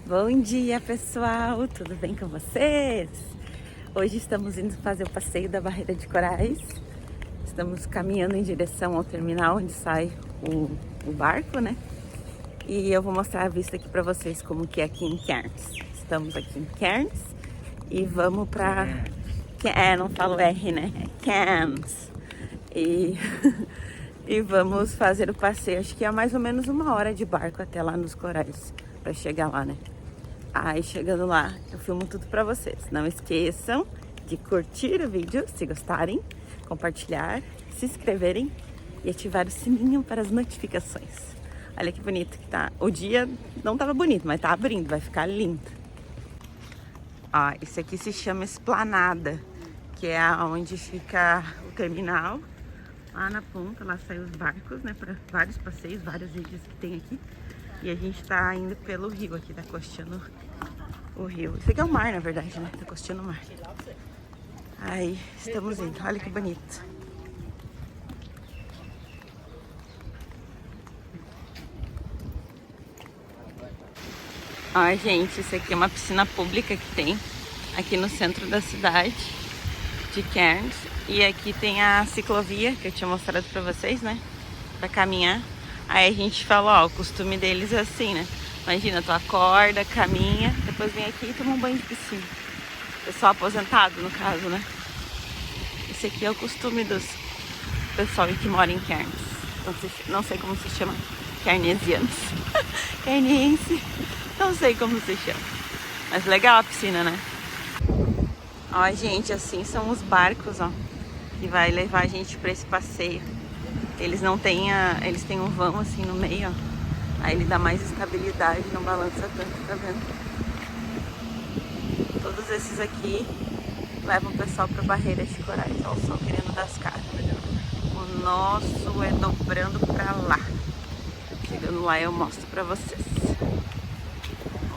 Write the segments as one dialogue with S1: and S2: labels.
S1: Bom dia, pessoal! Tudo bem com vocês? Hoje estamos indo fazer o passeio da Barreira de Corais. Estamos caminhando em direção ao terminal onde sai o barco, né? E eu vou mostrar a vista aqui para vocês como que é aqui em Cairns. Estamos aqui em Cairns e vamos para... não falo R, né? É Cairns. E... e vamos fazer o passeio. Acho que é mais ou menos 1 hora de barco até lá nos corais, para chegar lá, né? Aí chegando lá, eu filmo tudo pra vocês. Não esqueçam de curtir o vídeo, se gostarem, compartilhar, se inscreverem e ativar o sininho para as notificações. Olha que bonito que tá. O dia não tava bonito, mas tá abrindo, vai ficar lindo. Ó, isso aqui se chama Esplanada, que é onde fica o terminal. Lá na ponta, lá saem os barcos, né, para vários passeios, várias ilhas que tem aqui. E a gente tá indo pelo rio aqui, tá costeando o rio. Isso aqui é o mar, na verdade, né? Tá costeando o mar. Aí, estamos indo. Olha que bonito. Ó, gente, isso aqui é uma piscina pública que tem aqui no centro da cidade de Cairns. E aqui tem a ciclovia, que eu tinha mostrado pra vocês, né? Pra caminhar. Aí a gente fala, ó, o costume deles é assim, né? Imagina, tu acorda, caminha, depois vem aqui e toma um banho de piscina. Pessoal aposentado, no caso, né? Esse aqui é o costume dos pessoal que mora em Cairns. Não sei como se chama. Cairnesianos. Cairniense. Não sei como se chama. Mas legal a piscina, né? Ó, gente, assim são os barcos, ó, que vai levar a gente pra esse passeio. Eles não têm eles têm um vão assim no meio, ó. Aí ele dá mais estabilidade, não balança tanto, tá vendo? Todos esses aqui levam o pessoal pra Barreira de Corais. Ó, o sol querendo dar as caras. O nosso é dobrando pra lá. Chegando lá eu mostro pra vocês.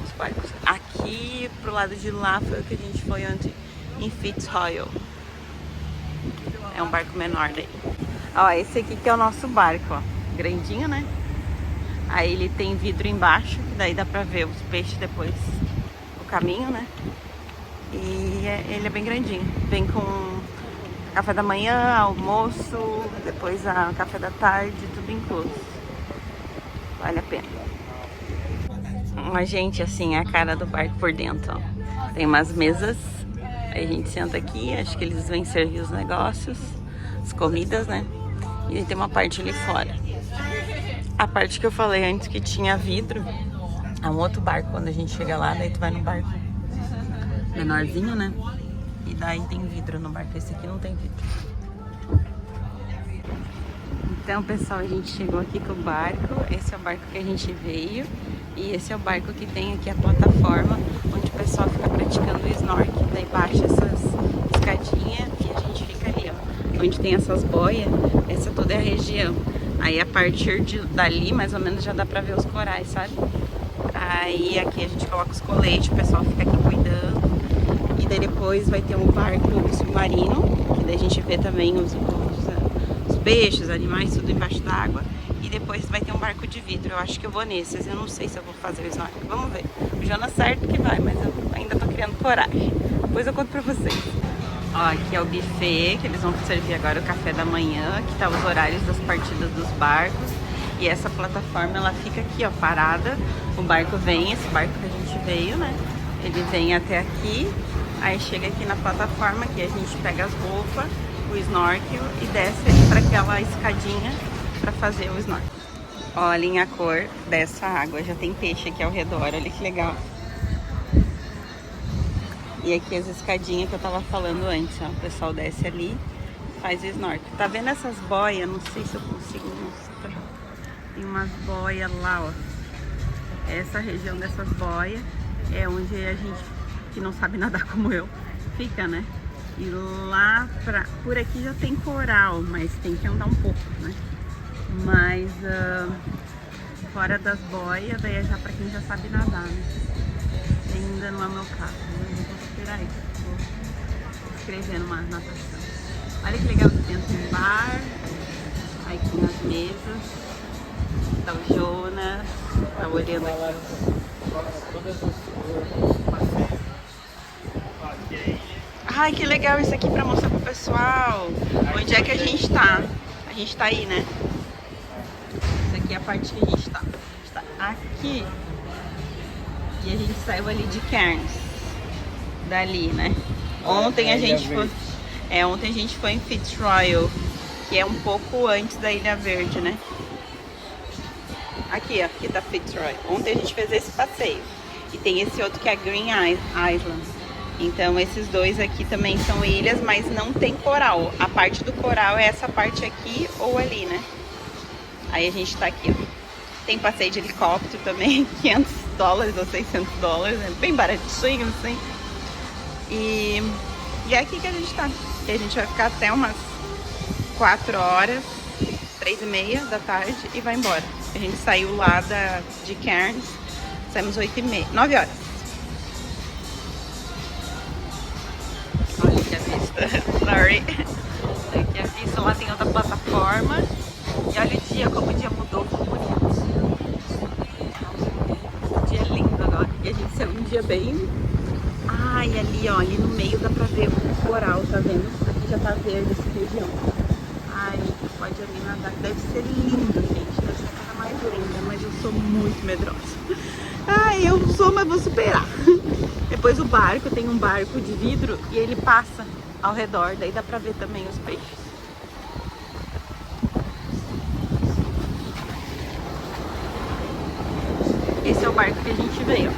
S1: Os barcos. Aqui pro lado de lá foi o que a gente foi ontem em Fitzroy. É um barco menor daí. Ó, esse aqui que é o nosso barco, ó. Grandinho, né? Aí ele tem vidro embaixo, que daí dá pra ver os peixes depois, o caminho, né? E ele é bem grandinho. Vem com café da manhã, almoço, depois a café da tarde, tudo incluso. Vale a pena. Uma gente, assim, é a cara do barco por dentro, ó. Tem umas mesas, aí a gente senta aqui, acho que eles vêm servir os negócios, as comidas, né? E tem uma parte ali fora. A parte que eu falei antes que tinha vidro, é um outro barco. Quando a gente chega lá, daí tu vai no barco menorzinho, né? E daí tem vidro no barco. Esse aqui não tem vidro. Então, pessoal, a gente chegou aqui com o barco. Esse é o barco que a gente veio. E esse é o barco que tem aqui a plataforma, onde o pessoal fica praticando o snorkel. Daí baixa essas escadinhas e a gente fica ali, ó. Onde tem essas boias, essa toda é a região. Aí a partir dali, mais ou menos, já dá pra ver os corais, sabe? Aí aqui a gente coloca os coletes, o pessoal fica aqui cuidando. E daí depois vai ter um barco submarino, que daí a gente vê também os peixes, os animais, tudo embaixo d'água. E depois vai ter um barco de vidro. Eu acho que eu vou nesses, eu não sei se eu vou fazer o snorkel. Vamos ver. O Jonas certo que vai, mas eu ainda tô criando coragem. Depois eu conto pra vocês. Ó, aqui é o buffet, que eles vão servir agora o café da manhã. Aqui tá os horários das partidas dos barcos. E essa plataforma, ela fica aqui, ó, parada. O barco vem, esse barco que a gente veio, né? Ele vem até aqui, aí chega aqui na plataforma, que a gente pega as roupas, o snorkel e desce ali pra aquela escadinha pra fazer o snorkel. Olhem a cor dessa água, já tem peixe aqui ao redor, olha que legal. E aqui as escadinhas que eu tava falando antes, ó. O pessoal desce ali, faz o snorkel. Tá vendo essas boias? Não sei se eu consigo mostrar. Tem umas boias lá, ó. Essa região dessas boias é onde a gente, que não sabe nadar como eu, fica, né? E lá por aqui já tem coral, mas tem que andar um pouco, né? Mas fora das boias, daí é já pra quem já sabe nadar, né? Ainda não é o meu caso, né? Eu vou esperar aí, vou escrever numa natação. Olha que legal que dentro tem bar, aí tem as mesas, tá o Jonas, tá olhando aqui. Ai, que legal isso aqui pra mostrar pro pessoal. Onde é que a gente tá? A gente tá aí, né? Essa aqui é a parte que a gente tá. A gente tá aqui. E a gente saiu ali de Cairns. Dali, né? Ontem a gente foi em Fitzroy, que é um pouco antes da Ilha Verde, né? Aqui, ó, aqui tá Fitzroy. Ontem a gente fez esse passeio. E tem esse outro que é Green Island. Então esses dois aqui também são ilhas, mas não tem coral. A parte do coral é essa parte aqui ou ali, né? Aí a gente tá aqui, ó. Tem passeio de helicóptero também, $500 ou $600, é bem baratinho, assim. E é aqui que a gente tá. E a gente vai ficar até umas 4 horas, 3h30 da tarde e vai embora. A gente saiu lá de Cairns, saímos 8h30, 9 horas. Olha aqui a vista, sorry. Olha aqui a vista, lá tem outra plataforma. E olha o dia, como o dia mudou, como bonito. O dia é lindo agora. E a gente saiu um dia bem... Ai, ali, ó, ali no meio dá pra ver o coral, tá vendo? Aqui já tá verde essa região. Ai, pode ali nadar, deve ser lindo, gente. Deve ser a coisa mais linda, mas eu sou muito medrosa. Ai, eu sou, mas vou superar. Depois o barco, tem um barco de vidro e ele passa ao redor, daí dá pra ver também os peixes. Esse é o barco que a gente veio.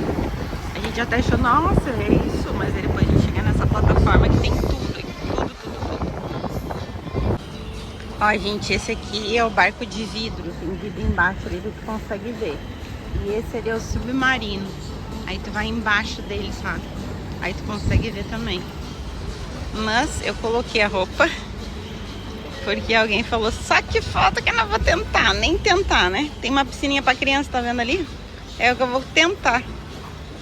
S1: A gente até achou, nossa, é isso, mas aí depois a gente chega nessa plataforma que tem tudo. Ó, gente, esse aqui é o barco de vidro, tem vidro embaixo ali que tu consegue ver. E esse ali é o Submarino. Aí tu vai embaixo dele, sabe? Aí tu consegue ver também. Mas eu coloquei a roupa porque alguém falou, só que falta que eu não vou tentar, nem tentar, né? Tem uma piscininha pra criança, tá vendo ali? É o que eu vou tentar.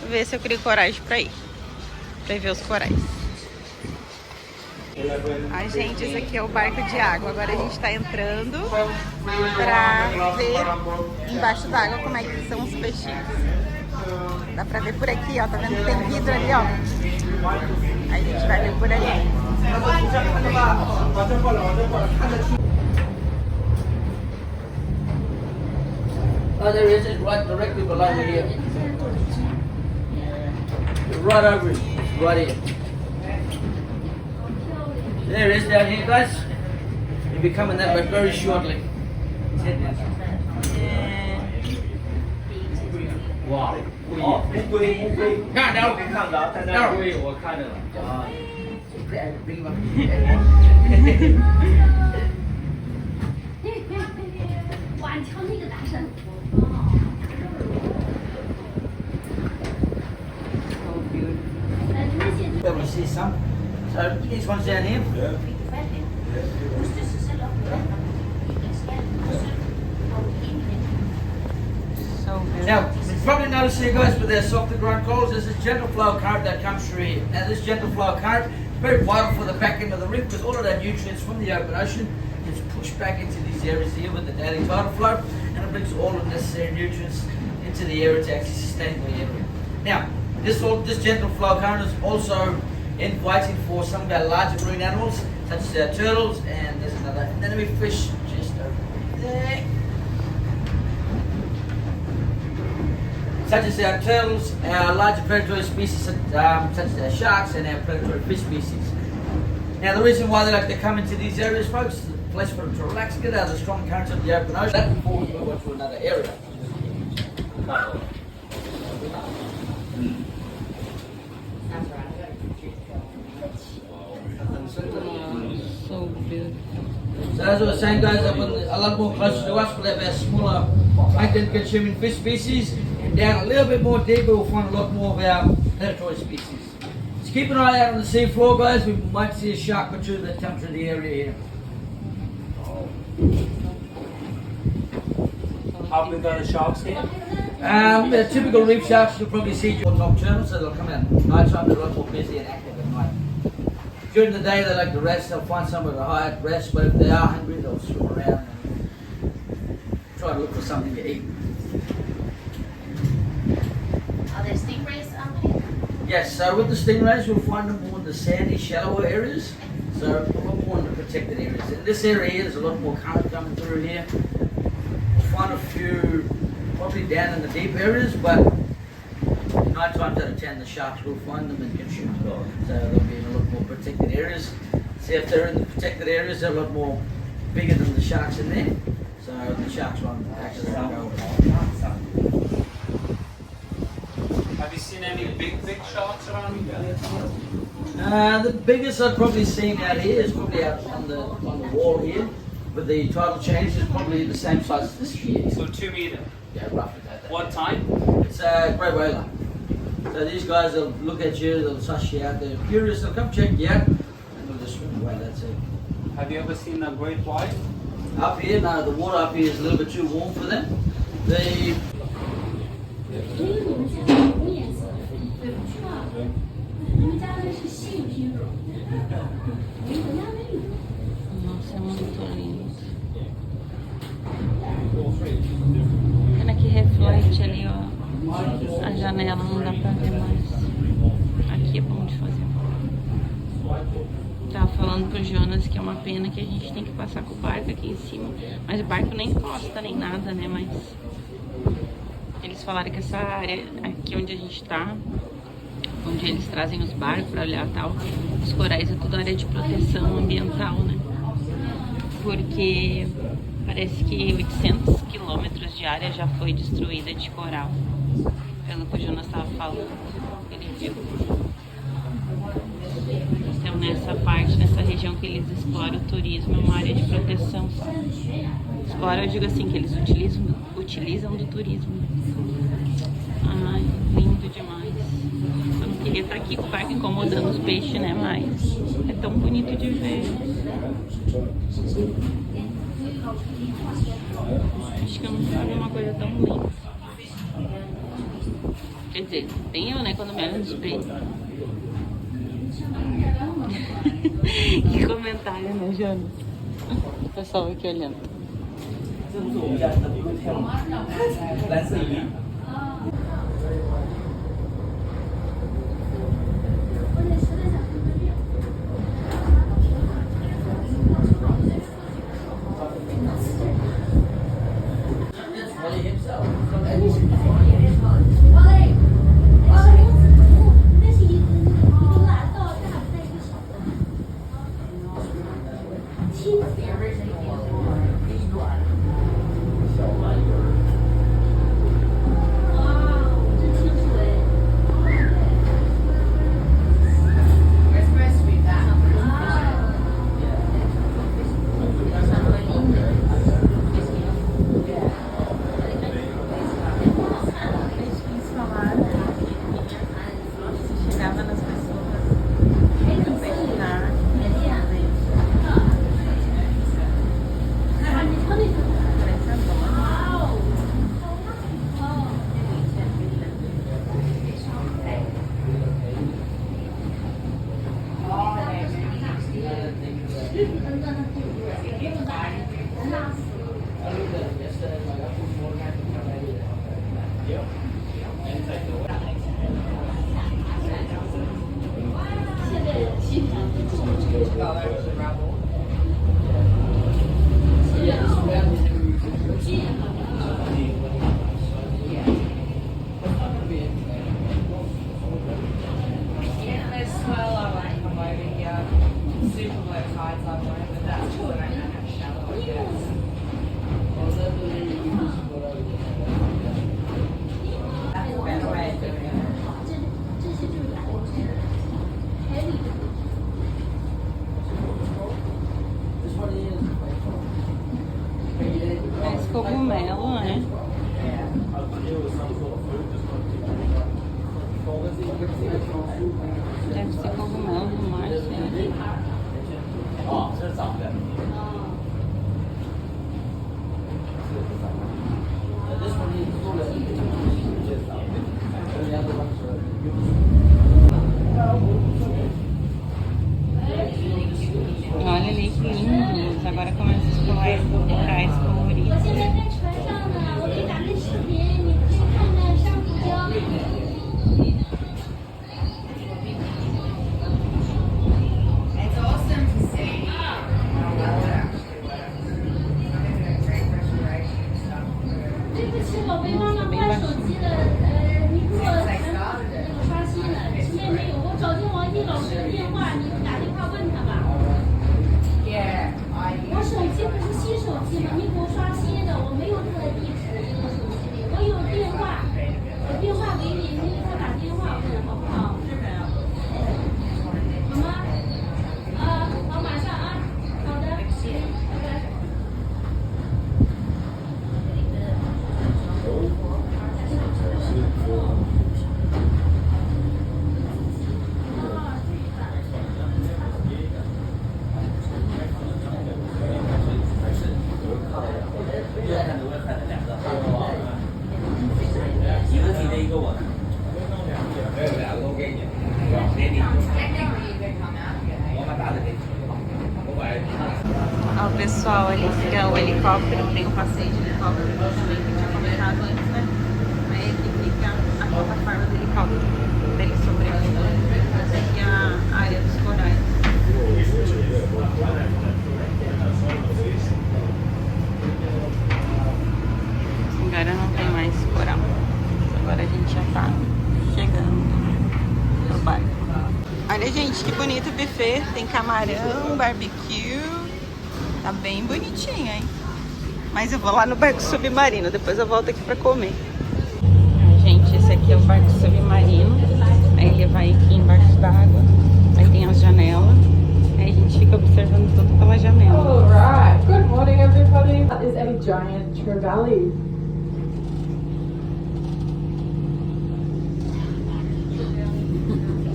S1: Ver se eu crio coragem pra ir. Pra ver os corais. Ai, gente, esse aqui é o barco de água. Agora a gente tá entrando pra ver embaixo d'água como é que são os peixinhos. Dá pra ver por aqui, ó. Tá vendo? Tem vidro ali, ó. Aí a gente vai ver por ali.
S2: There is it right directly below you here. Right over it. Right here. There it is down here, guys. You'll be coming that way very shortly. Wow. Oh, 看到，看到，看到，我看到了。啊，冰了。哇，你瞧那个大山。There we see some. So these ones down here.
S1: So good.
S2: Now, you've probably noticed here, guys, with their softer ground corals, there's a gentle flow current that comes through here. Now, this gentle flow current is very vital for the back end of the reef because all of that nutrients from the open ocean gets pushed back into these areas here with the daily tidal flow, and it brings all the necessary nutrients into the area to actually sustain the area. Now, this gentle flow current is also inviting for some of our larger marine animals, such as our turtles, and there's another enemy fish just over there. Such as our turtles, our larger predatory species such as our sharks and our predatory fish species. Now the reason why they like to come into these areas, folks, is a place for them to relax, get out of the strong currents of the open ocean. That before we move on to another area.
S1: So good.
S2: So as I was saying, guys, up a lot more closer to us, we'll have our smaller plankton-consuming fish species, and down a little bit more deeper, we'll find a lot more of our predatory species. Just keep an eye out on the sea floor, guys. We might see a shark or two that come through the area here.
S3: How big are the sharks here?
S2: The typical reef sharks, you'll probably see nocturnal, so they'll come out at night time. They're a lot more busy and active at night. During the day, they like to rest. They'll find somewhere to hide, rest, but if they are hungry, they'll swim around and try to look for something to eat.
S4: Oh, there's
S2: Yes, so with the stingrays, you'll find them more in the sandy, shallower areas. So a lot more in the protected areas. In this area here, there's a lot more current coming through here. You'll find a few probably down in the deep areas, but 9 times out of 10 the sharks will find them and consume them. So they'll be in a lot more protected areas. See, if they're in the protected areas, they're a lot more bigger than the sharks in there. So the sharks won't actually go.
S3: Have you seen any big sharks around here?
S2: The biggest I've probably seen out here is probably out on the wall here. With the tidal change, is probably the same size as this here.
S3: So 2 meters.
S2: Yeah, roughly that.
S3: What time?
S2: It's a grey whaler. So these guys will look at you, they'll suss you out, they're curious, they'll come check you out, and they'll just swim away, that's it.
S3: Have you ever seen a great white?
S2: Up here, no, the water up here is a little bit too warm for them. They...
S1: Nossa, é muito lindo. Pena que reflete ali, ó. A janela não dá pra ver mais. Aqui é bom de fazer. Tava falando pro Jonas que é uma pena que a gente tem que passar com o barco aqui em cima. Mas o barco nem encosta nem nada, né? Mas eles falaram que essa área aqui onde a gente tá, onde eles trazem os barcos pra olhar e tal, os corais é tudo área de proteção ambiental, né? Porque parece que 800 quilômetros de área já foi destruída de coral. Pelo que o Jonas estava falando, ele viu. Então nessa parte, nessa região que eles exploram o turismo, é uma área de proteção. Exploram, eu digo assim, que eles utilizam do turismo. Ai, lindo demais. Eu não queria estar aqui com o barco incomodando os peixes, né? Mas é tão bonito de ver. Acho que eu nunca vi uma coisa tão linda. Quer dizer, tem eu, né? Quando me olho no espelho. Que comentário, né, Jonas? O pessoal aqui olhando. Esse cogumelo, né? Deve ser cogumelo do mar, né? Olha ali que lindos. Agora começa a explorar corais coloridos. Ó, o pessoal ali fica o helicóptero, tem um passeio de helicóptero também que eu tinha comentado antes, né? Aí aqui fica a plataforma do helicóptero, dele sobrevoando. Essa aqui é a área dos corais. Agora não tem mais coral. Agora a gente já tá chegando no barco. Olha, gente, que bonito o buffet. Tem camarão, barbecue. Tá bem bonitinho, hein? Mas eu vou lá no barco submarino. Depois eu volto aqui pra comer. Gente, esse aqui é o barco submarino. Aí ele vai aqui embaixo d'água. Aí tem as janelas. Aí a gente fica observando tudo pela janela.
S4: Alright, good morning everybody. That is a giant trevally.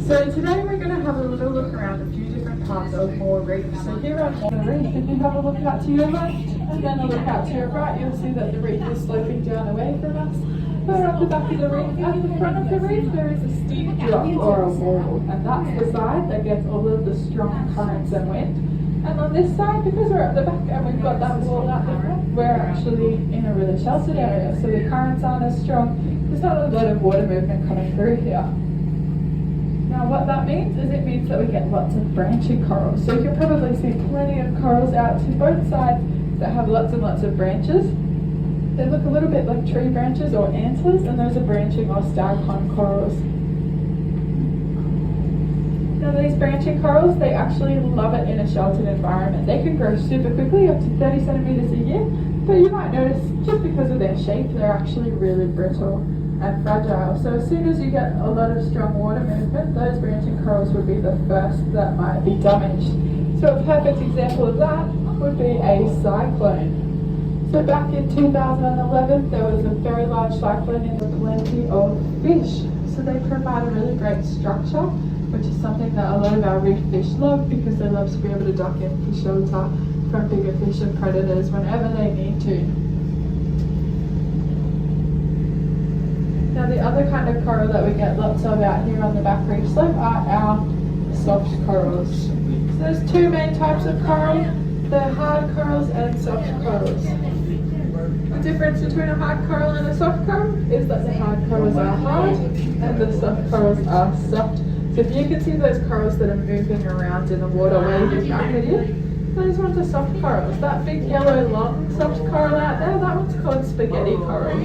S4: So today we're going to have a little look around a few different parts of Maior Reef. So here on Maior Reef, if you have a look out to your left and then a look out to your right, you'll see that the reef is sloping down away from us. We're at the back of the reef. At the front of the reef there is a steep drop or a wall, and that's the side that gets all of the strong currents and wind. And on this side, because we're at the back and we've got that wall out the front, we're actually in a really sheltered area, so the currents aren't as strong. There's not a lot of water movement coming through here. Now what that means is it means that we get lots of branching corals. So you can probably see plenty of corals out to both sides that have lots and lots of branches. They look a little bit like tree branches or antlers, and those are branching or stagcon corals. Now these branching corals, they actually love it in a sheltered environment. They can grow super quickly, up to 30 centimeters a year, but you might notice just because of their shape, they're actually really brittle and fragile. So as soon as you get a lot of strong water movement, those branching corals would be the first that might be damaged. So a perfect example of that would be a cyclone. So back in 2011, there was a very large cyclone and plenty of fish. So they provide a really great structure, which is something that a lot of our reef fish love because they love to be able to duck in for shelter from bigger fish and predators whenever they need to. Now the other kind of coral that we get lots of out here on the back reef slope are our soft corals. So there's two main types of coral, the hard corals and soft corals. The difference between a hard coral and a soft coral is that the hard corals are hard and the soft corals are soft. So if you can see those corals that are moving around in the water waving back at you, those ones are soft corals. That big yellow long soft coral out there, that one's called spaghetti coral.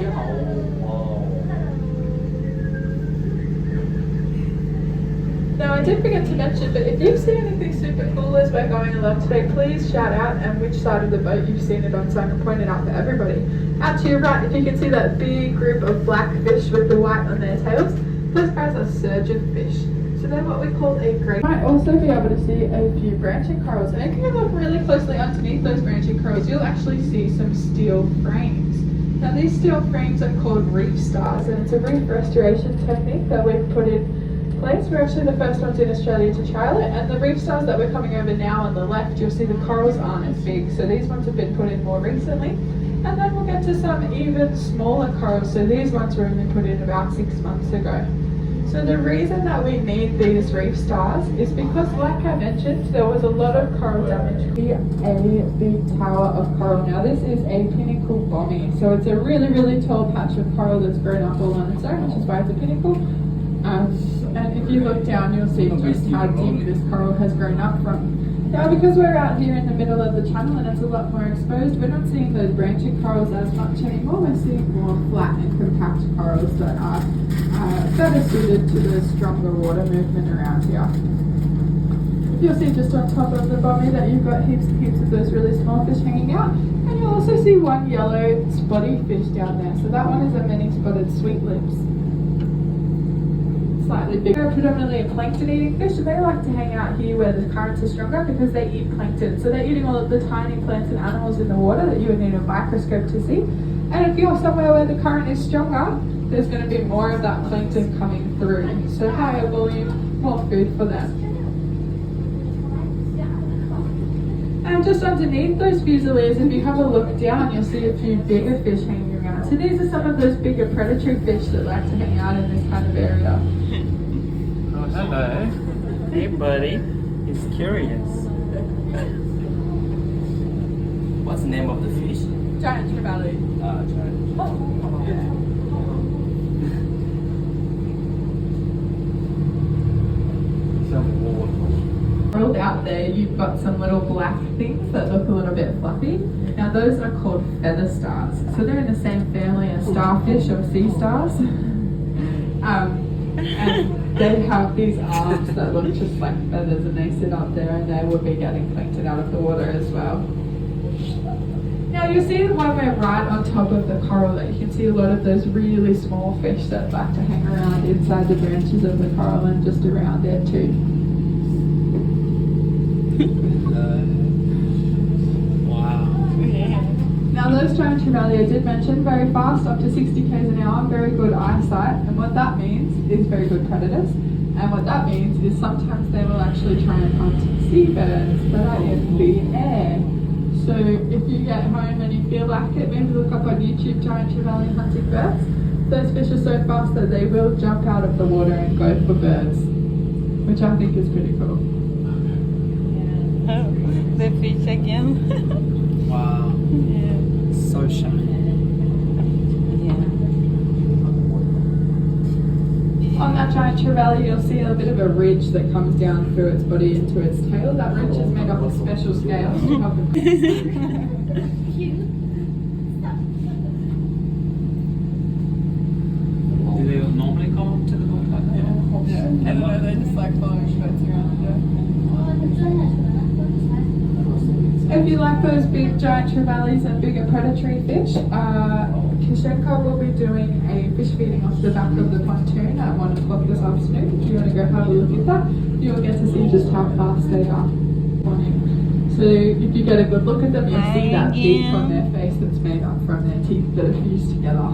S4: Now I did forget to mention, but if you've seen anything super cool as we're going along today, please shout out and which side of the boat you've seen it on so I can point it out for everybody. Out to your right, if you can see that big group of black fish with the white on their tails, those guys are surgeon fish. So they're what we call a great. You might also be able to see a few branching corals, and if you look really closely underneath those branching corals, you'll actually see some steel frames. Now these steel frames are called reef stars, and it's a reef restoration technique that we've put in place. We're actually the first ones in Australia to trial it, and the reef stars that we're coming over now on the left, you'll see the corals aren't as big, so these ones have been put in more recently. And then we'll get to some even smaller corals, so these ones were only put in about 6 months ago. So the reason that we need these reef stars is because, like I mentioned, there was a lot of coral damage. A big tower of coral. Now this is a pinnacle bommy, so it's a really, really tall patch of coral that's grown up all on its own, which is why it's a pinnacle. And if you look down, you'll see just how deep this coral has grown up from. Now, because we're out here in the middle of the channel and it's a lot more exposed, we're not seeing those branching corals as much anymore. We're seeing more flat and compact corals that are better suited to the stronger water movement around here. You'll see just on top of the bommy that you've got heaps and heaps of those really small fish hanging out. And you'll also see one yellow spotty fish down there. So that one is a many spotted sweet lips. Slightly bigger, predominantly a plankton eating fish, and they like to hang out here where the currents are stronger because they eat plankton. So they're eating all of the tiny plants and animals in the water that you would need a microscope to see. And if you're somewhere where the current is stronger, there's going to be more of that plankton coming through. So higher volume, more food for them. And just underneath those fusiliers, if you have a look down, you'll see a few bigger fish hanging around. So these are some of those bigger predatory fish that like to hang out in this kind of area.
S3: Hello. Hey, buddy. He's curious.
S2: What's the name of the fish?
S4: Giant trevally. Rolled out there, you've got some little black things that look a little bit fluffy. Now those are called feather stars. So they're in the same family as starfish or sea stars. And they have these arms that look just like feathers, and they sit up there, and they will be getting plankton out of the water as well. Now you see when we're right on top of the coral that you can see a lot of those really small fish that like to hang around inside the branches of the coral and just around it too.
S3: Wow.
S4: Now those giant trevally I did mention, very fast, up to 60 k's an hour, very good eyesight, and what that means is very good predators. And what that means is sometimes they will actually try and hunt seabirds that are in the air. So if you get home and you feel like it, maybe look up on YouTube giant trevally hunting birds. Those fish are so fast that they will jump out of the water and go for birds, which I think is pretty cool.
S1: Oh, the fish again.
S3: Wow.
S1: Yeah.
S3: So shiny.
S4: On that giant trevally, you'll see a bit of a ridge that comes down through its body into its tail. That ridge is made up of special scales to help it.
S3: Do they normally come up to the boat like that?
S4: Yeah. And they just like follow boats around the If you like those big giant trevallies and bigger predatory fish, Kishenko will be doing a fish feeding off the back of the pontoon at 1 o'clock this afternoon. If you want to go have a look at that, you'll get to see just how fast they are. So if you get a good look at them, you'll see that beak on their face that's made up from their teeth that are fused together.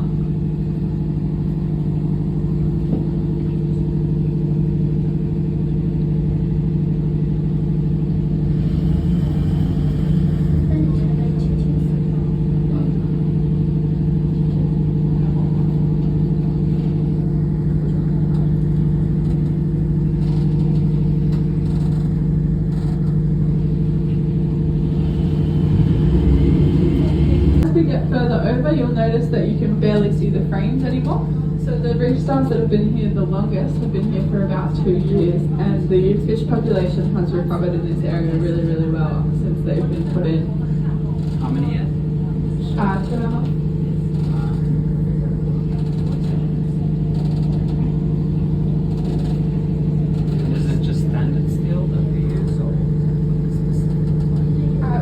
S4: You'll notice that you can barely see the frames anymore. So the reef stars that have been here the longest have been here for about 2 years, and the fish population has recovered in this area really, really well since they've been put in.
S3: How many years?
S4: 2.5.
S3: Is it just standard steel that we use, or?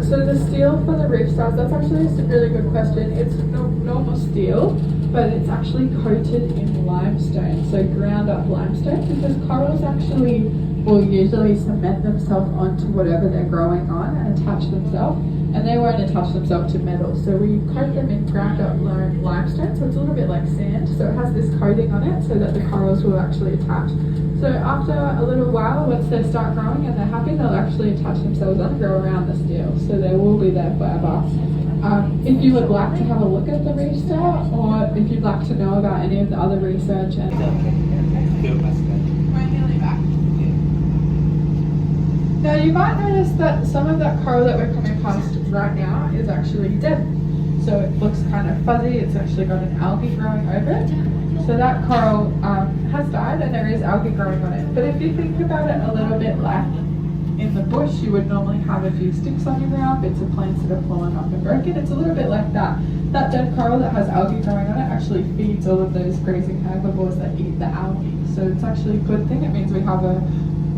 S4: So the steel for the reef stars, that's actually a really good question. It's normal steel, but it's actually coated in limestone, so ground up limestone, because corals actually will usually cement themselves onto whatever they're growing on and attach themselves, and they won't attach themselves to metal. So we coat them in ground up limestone, so it's a little bit like sand, so it has this coating on it so that the corals will actually attach. So after a little while, once they start growing and they're happy, they'll actually attach themselves and grow around the steel, so they will be there forever. If you would like to have a look at the reef star, or if you'd like to know about any of the other research and...
S3: We're
S4: nearly back. Now you might notice that some of that coral that we're coming past right now is actually dead. So it looks kind of fuzzy, it's actually got an algae growing over it. So that coral has died and there is algae growing on it. But if you think about it a little bit like in the bush, you would normally have a few sticks on your ground, bits of plants that have fallen off and broken. It's a little bit like that. That dead coral that has algae growing on it actually feeds all of those grazing herbivores that eat the algae. So it's actually a good thing. It means we have a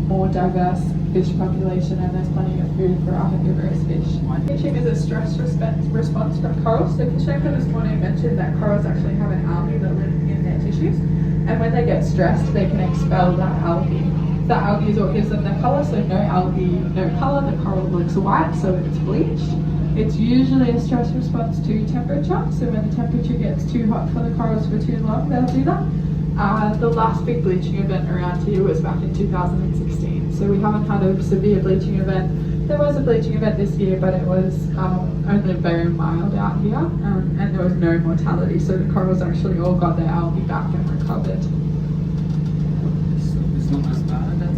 S4: more diverse fish population and there's plenty of food for our herbivorous fish. Pitching is a stress response from corals. So Kishenko this morning mentioned that corals actually have an algae that live in their tissues, and when they get stressed they can expel that algae. That algae is what gives them their colour, so no algae, no colour, the coral looks white, so it's bleached. It's usually a stress response to temperature, so when the temperature gets too hot for the corals for too long, they'll do that. The last big bleaching event around here was back in 2016, so we haven't had a severe bleaching event. There was a bleaching event this year, but it was only very mild out here, and there was no mortality, so the corals actually all got their algae back and recovered.
S3: It's not as bad as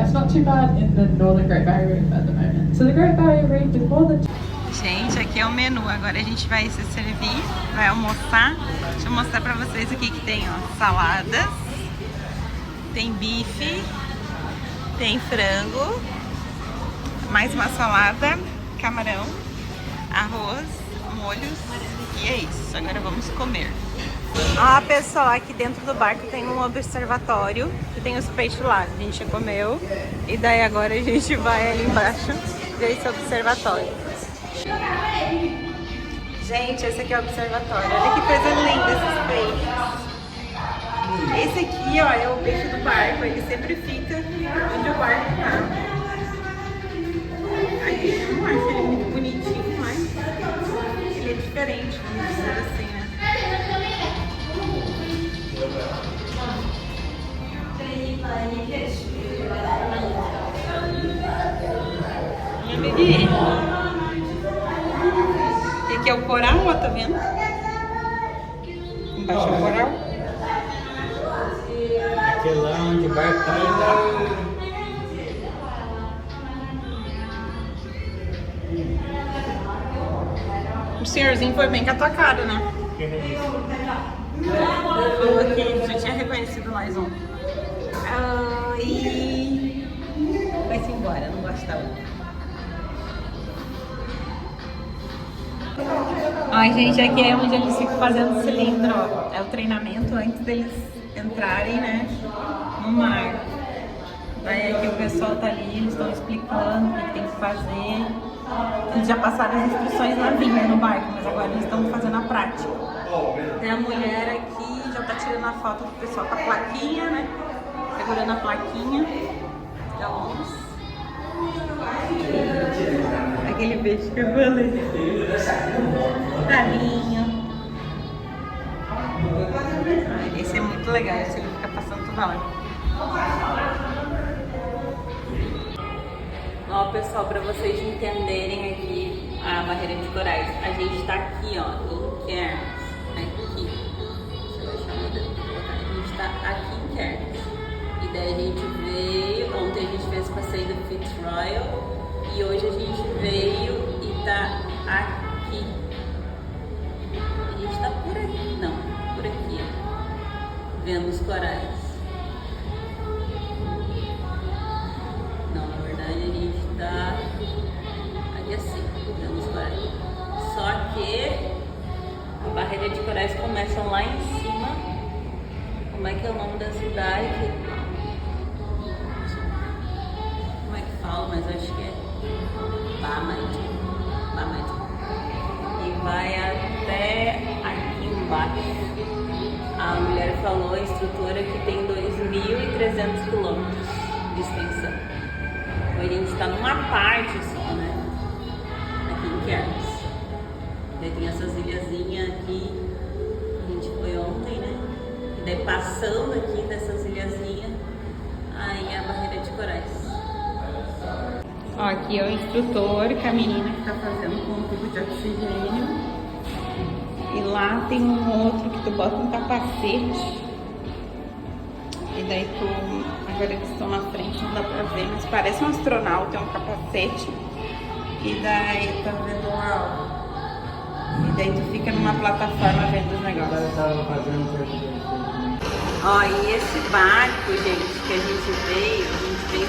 S4: it's not too bad in the northern Great Barrier Reef at the moment. So the Great Barrier Reef is more than...
S1: Gente, aqui é o menu. Agora a gente vai se servir, vai almoçar. Deixa eu mostrar pra vocês aqui que tem, ó, saladas, tem bife, tem frango, mais uma salada, camarão, arroz, molhos e é isso. Agora vamos comer. Ó, pessoal, aqui dentro do barco tem um observatório que tem os peixes lá. A gente já comeu e daí agora a gente vai ali embaixo ver esse observatório. Gente, esse aqui é o observatório. Olha que coisa linda esses peixes. Esse aqui, ó, é o peixe do barco. Ele sempre fica onde o barco tá. Aqui eu não acho ele muito bonitinho, mas ele é diferente, vamos dizer assim, né? E aqui é o coral, ó, tá vendo? Embaixo é o coral.
S5: Aquele lá onde o barco tá ainda.
S1: O senhorzinho foi bem com a tua cara, né? Falou que já tinha reconhecido nós um. E vai-se embora, não gostava. Ai, gente, aqui é onde eles ficam fazendo cilindro, ó. É o treinamento antes deles entrarem, né, no mar. Daí aqui o pessoal tá ali, eles estão explicando o que tem que fazer. Eles já passaram as instruções na vinha no barco, mas agora eles estão fazendo a prática. Tem a mulher aqui, já tá tirando a foto do pessoal com a plaquinha, né? Segurando a plaquinha. Vamos. Aquele beijo que eu falei. Talinho. Esse é muito legal, esse ele fica passando toda hora. Ó, pessoal, para vocês entenderem aqui a Barreira de Corais, a gente tá aqui, ó, em Cairns, aqui. Deixa eu achar o modelo. A gente tá aqui em Cairns. E daí a gente veio, ontem a gente fez o passeio do Fitzroy e hoje a gente veio e tá aqui. A gente tá por aqui, não, por aqui, ó, vendo os corais. Não, na verdade a gente tá aqui assim, vendo os corais. Só que a Barreira de Corais começa lá em cima. Como é que é o nome da cidade? Como é que fala? Mas acho que é Submarino. E vai até aqui embaixo. A mulher falou, a instrutora, que tem 2.300 quilômetros de extensão. Então a gente está numa parte só, né? Aqui em Cairns. Daí tem essas ilhazinhas aqui. A gente foi ontem, né? E daí passando aqui dessas ilhazinhas, aí é a Barreira de Corais. Ó, aqui é o instrutor, que é a menina que tá fazendo com um tubo de oxigênio. E lá tem um outro que tu bota um capacete. E daí tu... Agora eles estão na frente, não dá pra ver, mas parece um astronauta, é um capacete. E daí tá vendo lá, ó. E daí tu fica numa plataforma vendo os negócios. Ó, e esse barco, gente, que a gente veio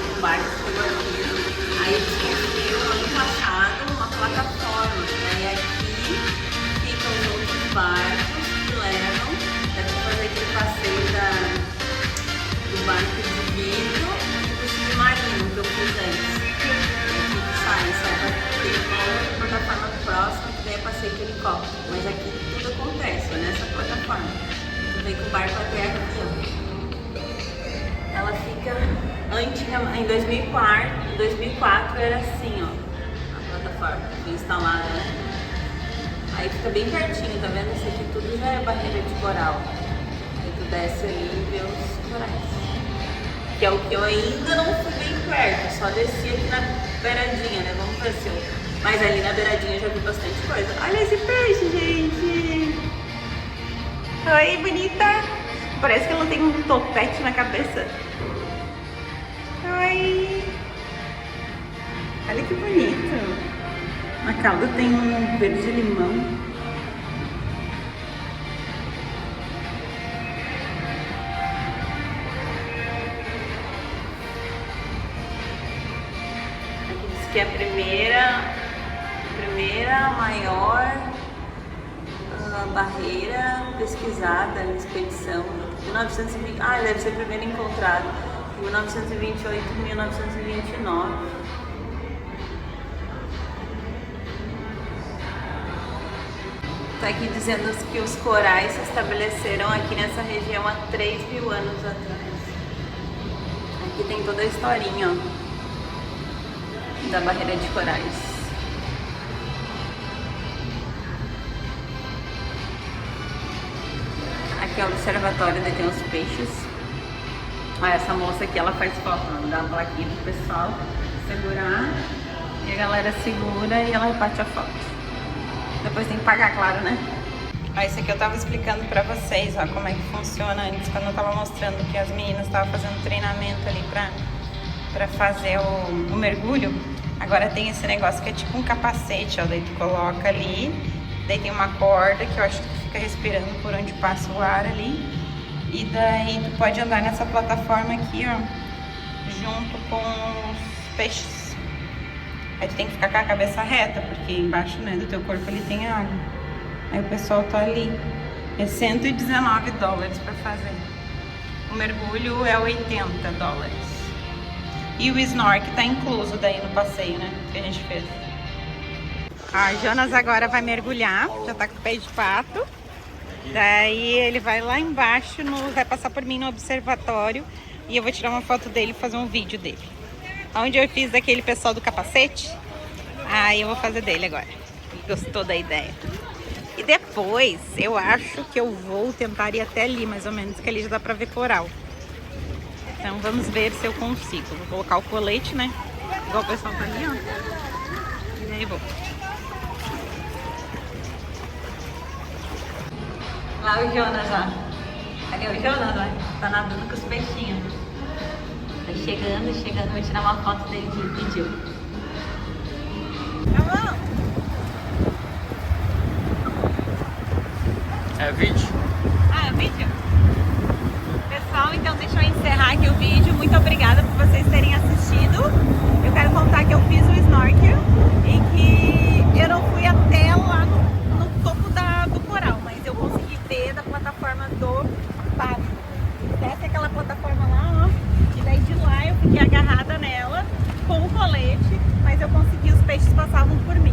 S1: com o barco, chegou aqui. Aí tinha que ano passado uma plataforma, né? E aqui ficam os outros barcos que levam, dá pra fazer aquele passeio do barco de vidro e do submarino que eu fiz antes. Aqui que sai pra ter uma outra plataforma próxima que daí é passeio de helicóptero. Mas aqui tudo acontece, nessa plataforma. Tu vem com o barco até aqui, ó. Ela fica em 2004 era assim, ó, a plataforma instalada, né? Aí fica bem pertinho, tá vendo? Isso aqui tudo já é barreira de coral. Aí tu desce ali e vê os corais. Que é o que eu ainda não fui bem perto, só desci aqui na beiradinha, né? Vamos ver se eu... Mas ali na beiradinha eu já vi bastante coisa. Olha esse peixe, gente! Oi, bonita! Parece que ela tem um topete na cabeça. Oi! Olha que bonito! Na cauda tem um verde limão. Aqui diz que é a primeira maior barreira pesquisada na expedição. 1920, deve ser a primeira encontrada. 1928 e 1929. Está aqui dizendo que os corais se estabeleceram aqui nessa região há 3.000 anos atrás. Aqui tem toda a historinha, ó, da Barreira de Corais. Aqui é o observatório, daí tem os peixes. Essa moça aqui, ela faz foto, ela dá uma plaquinha pro pessoal segurar, e a galera segura e ela reparte a foto. Depois tem que pagar, claro, né? Isso aqui eu tava explicando pra vocês, ó, como é que funciona antes, quando eu tava mostrando que as meninas estavam fazendo treinamento ali pra fazer o mergulho. Agora tem esse negócio que é tipo um capacete, ó, daí tu coloca ali, daí tem uma corda que eu acho que tu fica respirando por onde passa o ar ali. E daí tu pode andar nessa plataforma aqui, ó, junto com os peixes. Aí tu tem que ficar com a cabeça reta, porque embaixo, né, do teu corpo ali tem água. Aí o pessoal tá ali. É $119 pra fazer. O mergulho é $80. E o snorkel tá incluso daí no passeio, né, que a gente fez. A Jonas agora vai mergulhar, já tá com o pé de pato. Daí ele vai lá embaixo, vai passar por mim no observatório e eu vou tirar uma foto dele e fazer um vídeo dele. Onde eu fiz daquele pessoal do capacete, aí eu vou fazer dele agora. Ele gostou da ideia. E depois eu acho que eu vou tentar ir até ali, mais ou menos, que ali já dá pra ver coral. Então vamos ver se eu consigo. Vou colocar o colete, né? Igual o pessoal tá ali, ó. E daí vou. Lá o Jonas, ó. Cadê o Jonas, ó? Tá nadando com os peixinhos. Tá chegando. Vou tirar uma foto dele que ele pediu. Tá bom?
S3: É vídeo?
S1: É vídeo? Pessoal, então deixa eu encerrar aqui o vídeo. Muito obrigada por vocês terem assistido. Eu quero contar que eu fiz o snorkel e que eu não fui até lá no topo do coral, mas eu consegui ver da plataforma do barco. Desce aquela plataforma lá, ó, e daí de lá eu fiquei agarrada nela com o colete, mas eu consegui, os peixes passavam por mim.